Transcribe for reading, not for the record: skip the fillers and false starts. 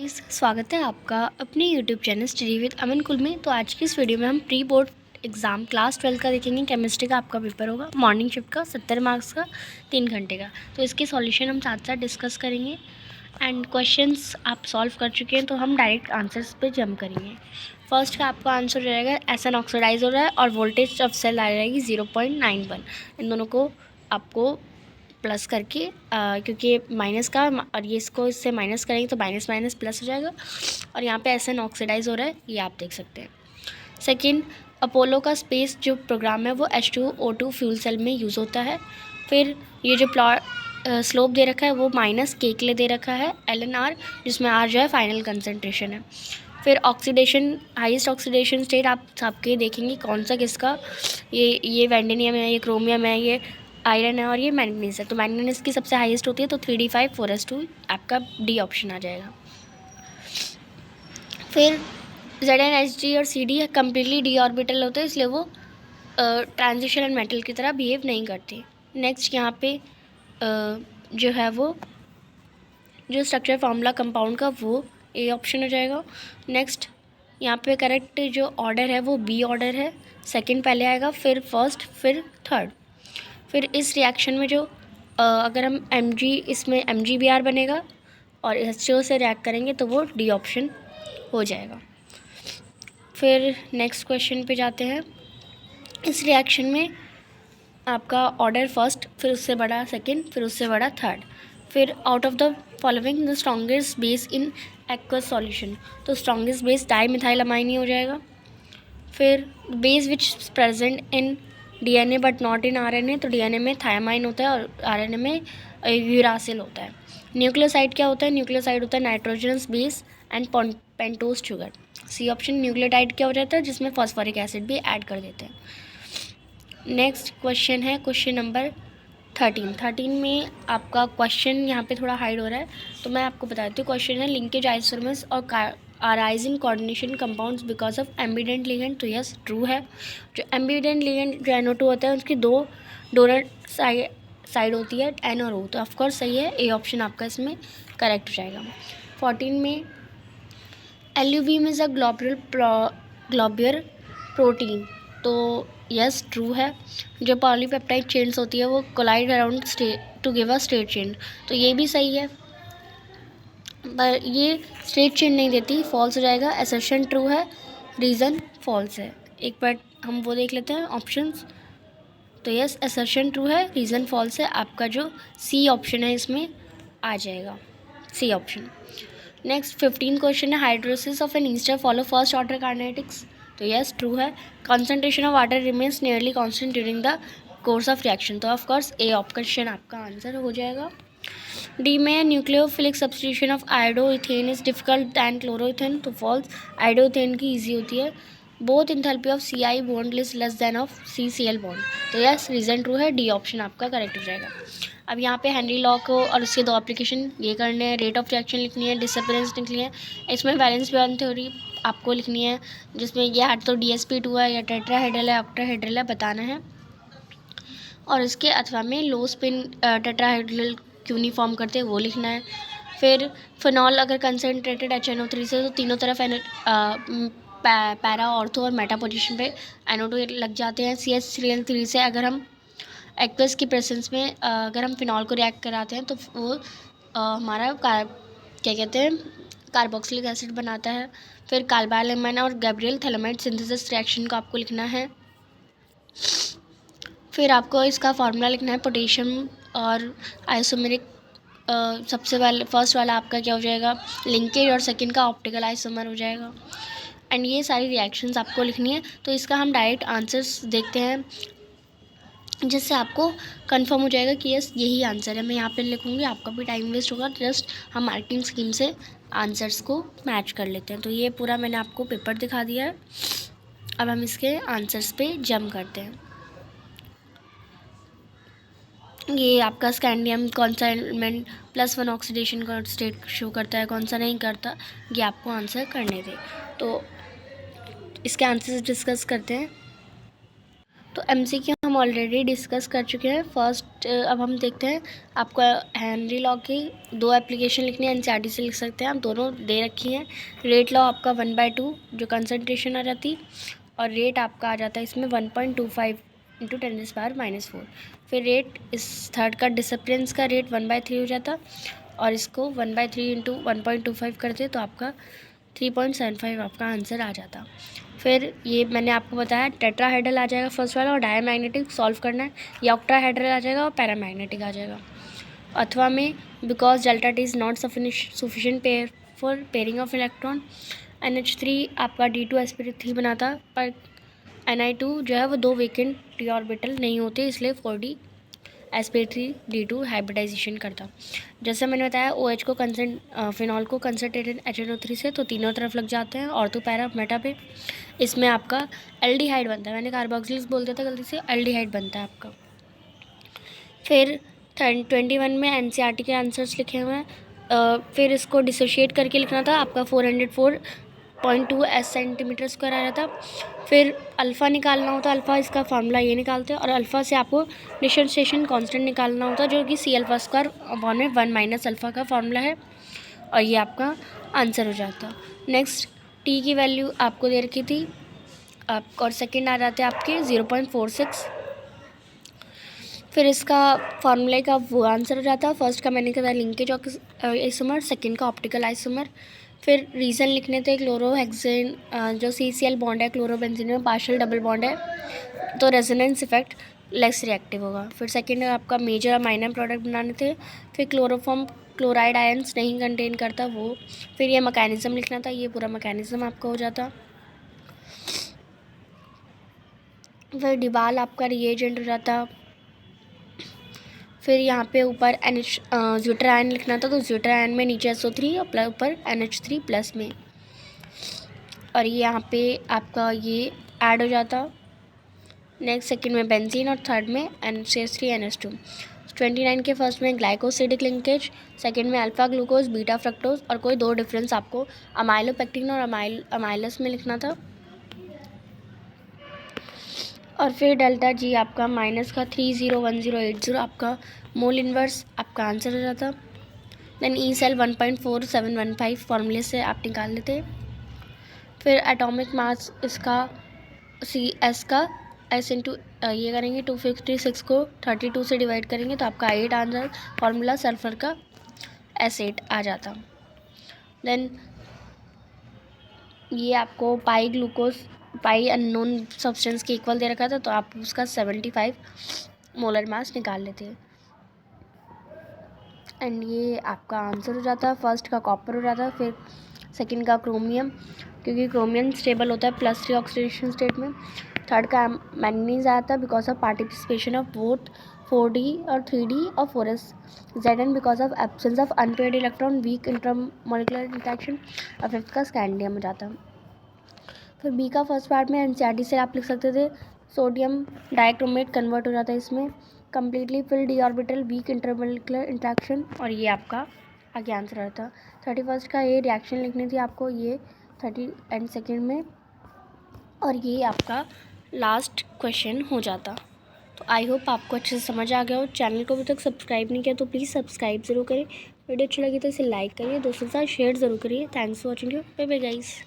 Guys, स्वागत है आपका अपने यूट्यूब चैनल स्टडी विद अमन कुल में। तो आज की इस वीडियो में हम प्री बोर्ड एग्ज़ाम क्लास 12 का देखेंगे। केमिस्ट्री का आपका पेपर होगा मॉर्निंग शिफ्ट का 70 मार्क्स का 3 घंटे का। तो इसके सॉल्यूशन हम साथ साथ डिस्कस करेंगे एंड क्वेश्चंस आप सॉल्व कर चुके हैं तो हम डायरेक्ट आंसर्स पे जंप करेंगे। फर्स्ट का आपका आंसर रहेगा एसएन ऑक्सीडाइज हो रहा है और वोल्टेज ऑफ सेल आ जाएगी 0.91। इन दोनों को आपको प्लस करके क्योंकि माइनस का और ये इसको इससे माइनस करेंगे तो माइनस माइनस प्लस हो जाएगा और यहाँ पे एसएन ऑक्सीडाइज हो रहा है, ये आप देख सकते हैं। सेकंड, अपोलो का स्पेस जो प्रोग्राम है वो H2O2 फ्यूल सेल में यूज़ होता है। फिर ये जो प्लॉट स्लोप दे रखा है वो माइनस के लिए दे रखा है LNR, जिसमें R जो है फाइनल कंसनट्रेशन है। फिर ऑक्सीडेशन, हाईएस्ट ऑक्सीडेशन स्टेट आप सबके देखेंगे कौन सा किसका, ये वैंडेनियम है, ये क्रोमियम है, ये आयरन है और ये मैंगनीज है। तो मैंगनीज की सबसे हाईएस्ट होती है तो 3d5 4s2 आपका डी ऑप्शन आ जाएगा। फिर ZnHg और CD कम्प्लीटली डी ऑर्बिटल होते हैं, इसलिए वो ट्रांजिशन मेटल की तरह बिहेव नहीं करते। नेक्स्ट यहाँ पे जो है वो जो स्ट्रक्चर फार्मूला कंपाउंड का वो ए ऑप्शन हो जाएगा। नेक्स्ट यहाँ पे करेक्ट जो ऑर्डर है वो बी ऑर्डर है, सेकंड पहले आएगा फिर फर्स्ट फिर थर्ड। फिर इस रिएक्शन में जो अगर हम इसमें MgBr बनेगा और HCO से रिएक्ट करेंगे तो वो डी ऑप्शन हो जाएगा। फिर नेक्स्ट क्वेश्चन पे जाते हैं। इस रिएक्शन में आपका ऑर्डर फर्स्ट, फिर उससे बड़ा सेकंड, फिर उससे बड़ा थर्ड। फिर out of the following the strongest base in aqueous solution, तो स्ट्रॉन्गेस्ट बेस डाईमिथाइलअमाइन ही हो जाएगा। फिर base which present in DNA but not in RNA, तो DNA में थायामाइन होता है और RNA में यूरासिल होता है। न्यूक्लियोसाइड क्या होता है? न्यूक्लियोसाइड होता है nitrogenous base and pentose sugar. C option. Nucleotide क्या हो जाता है? जिसमें फॉस्फोरिक एसिड भी ऐड कर देते हैं। नेक्स्ट क्वेश्चन है क्वेश्चन नंबर 13 में आपका क्वेश्चन यहाँ पे थोड़ा हाइड हो रहा है तो मैं आपको बता देती हूँ। क्वेश्चन है लिंकेज आइसोमर्स और arise in coordination compounds because of ambident ligand, तो यस ट्रू है। जो ambident ligand जो NO2 होता है उसकी दो डोनर साइड होती है N और O, तो ऑफकोर्स सही है, ए ऑप्शन आपका इसमें करेक्ट हो जाएगा। 14 में alluvium is a globular protein, तो यस ट्रू है। जो पॉलीपेप्टाइड चेन्स होती है वो collide around to give a straight chain, तो ये भी सही है, पर ये स्ट्रेट चेन नहीं देती, फॉल्स हो जाएगा। असर्शन ट्रू है, रीज़न फॉल्स है। एक बार हम वो देख लेते हैं ऑप्शंस। तो यस असर्शन ट्रू है, रीज़न फॉल्स है। आपका जो सी ऑप्शन है इसमें आ जाएगा, सी ऑप्शन। नेक्स्ट 15 क्वेश्चन है hydrolysis of an ester follow first order kinetics, तो यस ट्रू है। Concentration of water remains nearly constant during the course of reaction, तो ऑफकोर्स ए ऑप्शन आपका आंसर हो जाएगा। डी में nucleophilic substitution of iodoethane is difficult than chloroethane, तो false. Iodoethane की easy होती है। Both enthalpy of CI bond is less than of CCl bond, तो यस रीज़न ट्रू है, डी ऑप्शन आपका करेक्ट हो जाएगा। अब यहाँ पे हेनरी लॉ को और उसके दो एप्लीकेशन ये करने हैं, रेट ऑफ रिएक्शन लिखनी है, डिसअपियरेंस लिखनी है, इसमें वैलेंस बॉन्ड थ्योरी आपको लिखनी है, जिसमें ये हट तो DsP2 है या टेट्राहेड्रल है ऑक्टाहेड्रल है बताना है, और इसके अथवा में लो स्पिन टेट्राहेड्रल क्यों नहीं फॉर्म करते वो लिखना है। फिर फिनॉल अगर कंसनट्रेटेड HNO3 से तो तीनों तरफ पैरा ऑर्थो और मेटा पोजीशन पे NO2 लग जाते हैं। CH3L3 से अगर हम एक्वस की प्रेजेंस में अगर हम फिनॉल को रिएक्ट कराते हैं तो वो हमारा क्या कहते हैं कार्बोक्सिलिक एसिड बनाता है। फिर कार्बाइलमाइन और गैब्रियल थैलामाइड सिंथेसिस रिएक्शन को आपको लिखना है। फिर आपको इसका फार्मूला लिखना है पोटेशियम और आइसोमेरिक, सबसे वाले फर्स्ट वाला आपका क्या हो जाएगा लिंकेज और सेकंड का ऑप्टिकल आइसोमर हो जाएगा। एंड ये सारी रिएक्शंस आपको लिखनी है, तो इसका हम डायरेक्ट आंसर्स देखते हैं जिससे आपको कंफर्म हो जाएगा कि यस यही आंसर है। मैं यहाँ पे लिखूँगी, आपका भी टाइम वेस्ट होगा, जस्ट हम मार्किंग स्कीम से आंसर्स को मैच कर लेते हैं। तो ये पूरा मैंने आपको पेपर दिखा दिया है, अब हम इसके आंसर्स पे जंप करते हैं। ये आपका स्कैंडियम कौन सा एलिमेंट +1 ऑक्सीडेशन का स्टेट शो करता है, कौन सा नहीं करता, ये आपको आंसर करने दें। तो इसके आंसर्स डिस्कस करते हैं। तो MCQ हम ऑलरेडी डिस्कस कर चुके हैं। फर्स्ट अब हम देखते हैं, आपको हेनरी लॉ की 2 एप्लीकेशन लिखनी है, एनसीईआरटी से लिख सकते हैं आप, दोनों दे रखी हैं। रेट लॉ आपका 1/2 जो कंसंट्रेशन आ जाती, और रेट आपका आ जाता है इसमें 1.25 × 10⁻⁻⁴। फिर रेट इस थर्ड का डिसअपियरेंस का रेट 1/3 हो जाता, और इसको 1/3 × 1.25 करते तो आपका 3.75 आपका आंसर आ जाता। फिर ये मैंने आपको बताया टेट्राहेड्रल आ जाएगा फर्स्ट वाला, और डायमैग्नेटिक सॉल्व करना है, या ऑक्टाहेड्रल आ जाएगा और पैरामैग्नेटिक आ जाएगा। अथवा में because delta T is not sufficient pair for pairing of electron, NH3 आपका D2sp3 बनाता, पर Ni2 जो है वो 2 वेकेंट डी ऑर्बिटल नहीं होते, इसलिए 4D sp3D2 हाइब्रिडाइजेशन करता। जैसे मैंने बताया OH को फिनॉल को कंसनट्रेटेड HNO3 से तो तीनों तरफ लग जाते हैं ऑर्थो पैरा मेटा पे। इसमें आपका एल्डिहाइड बनता है, मैंने कार्बोक्सिल्स बोल दिया था गलती से, एल्डिहाइड बनता है आपका। फिर 21 में NCERT के आंसर्स लिखे हुए हैं। फिर इसको डिसोशिएट करके लिखना था, आपका 404.2 सेंटीमीटर स्क्वायर आ रहा था। फिर अल्फ़ा निकालना होता, अल्फ़ा इसका फार्मूला ये निकालते हैं, और अल्फ़ा से आपको डिसोसिएशन कांस्टेंट निकालना होता जो कि C⁴/1 - अल्फ़ा का फार्मूला है, और ये आपका आंसर हो जाता। नेक्स्ट टी की वैल्यू आपको दे रखी थी आप, और सेकेंड आ जाते हैं आपके 0.46। फिर इसका फार्मूले का वो आंसर हो जाता है। फर्स्ट का मैंने कहा लिंकेज आइसोमर, सेकंड का ऑप्टिकल आइसोमर। फिर रीज़न लिखने थे क्लोरोहेक्सेन जो CCl बॉन्ड है क्लोरोबेंजीन में पार्शियल डबल बॉन्ड है, तो रेजोनेंस इफेक्ट लेस रिएक्टिव होगा। फिर सेकंड आपका मेजर माइनर प्रोडक्ट बनाने थे। फिर क्लोरोफॉर्म क्लोराइड आयंस नहीं कंटेन करता वो। फिर ये मैकेनिज्म लिखना था, ये पूरा मैकेनिज्म आपका हो जाता। फिर डिबाल आपका रिएजेंट हो जाता। फिर यहाँ पे ऊपर ज्यूटर आयन लिखना था, तो ज्यूटर आयन में नीचे SO3 और ऊपर NH3+ में, और ये यहाँ पे आपका ये ऐड हो जाता। नेक्स्ट सेकंड में बेंजीन, और थर्ड में CH3NH2। 29 के फर्स्ट में ग्लाइकोसिडिक लिंकेज, सेकंड में अल्फा ग्लूकोज बीटा फ्रक्टोज, और कोई 2 डिफरेंस आपको अमाइलोपेक्टिन और अमाइलस में लिखना था। और फिर डेल्टा G आपका माइनस का 301080 आपका मोल इन्वर्स आपका आंसर हो जाता। देन E सेल 1.4715 फॉर्मूले से आप निकाल लेते। फिर एटॉमिक मास इसका CS का S इंटू ये करेंगे 256 को 32 से डिवाइड करेंगे तो आपका 8 आंसर फॉर्मूला सल्फर का S8 आ जाता। देन ये आपको पाई अननोन सब्सटेंस के इक्वल दे रखा था, तो आप उसका 75 मोलर मास निकाल लेते हैं, एंड ये आपका आंसर हो जाता है। फर्स्ट का कॉपर हो जाता है, फिर सेकंड का क्रोमियम, क्योंकि क्रोमियम स्टेबल होता है +3 ऑक्सीडेशन स्टेट में। थर्ड का मैंगनीज आता है because of participation of both 4D और 3D और 4s Zn because of absence of unpaired electron weak intermolecular interaction, और फिफ्थ का स्कैंडियम हो जाता है। फिर बी का फर्स्ट पार्ट में NCERT से आप लिख सकते थे, सोडियम डाइक्रोमेट कन्वर्ट हो जाता है इसमें, completely fill D orbital weak intermolecular interaction, और ये आपका आगे आंसर रहता। 31 का ये रिएक्शन लिखनी थी आपको, ये 30 एंड सेकेंड में, और ये आपका लास्ट क्वेश्चन हो जाता। तो आई होप आपको अच्छे से समझ आ गया हो। चैनल को अभी तक सब्सक्राइब नहीं किया तो प्लीज़ सब्सक्राइब ज़रूर करें। वीडियो अच्छी लगी तो इसे लाइक करिए, दोस्तों के साथ शेयर ज़रूर करिए। Thanks for watching, bye bye guys.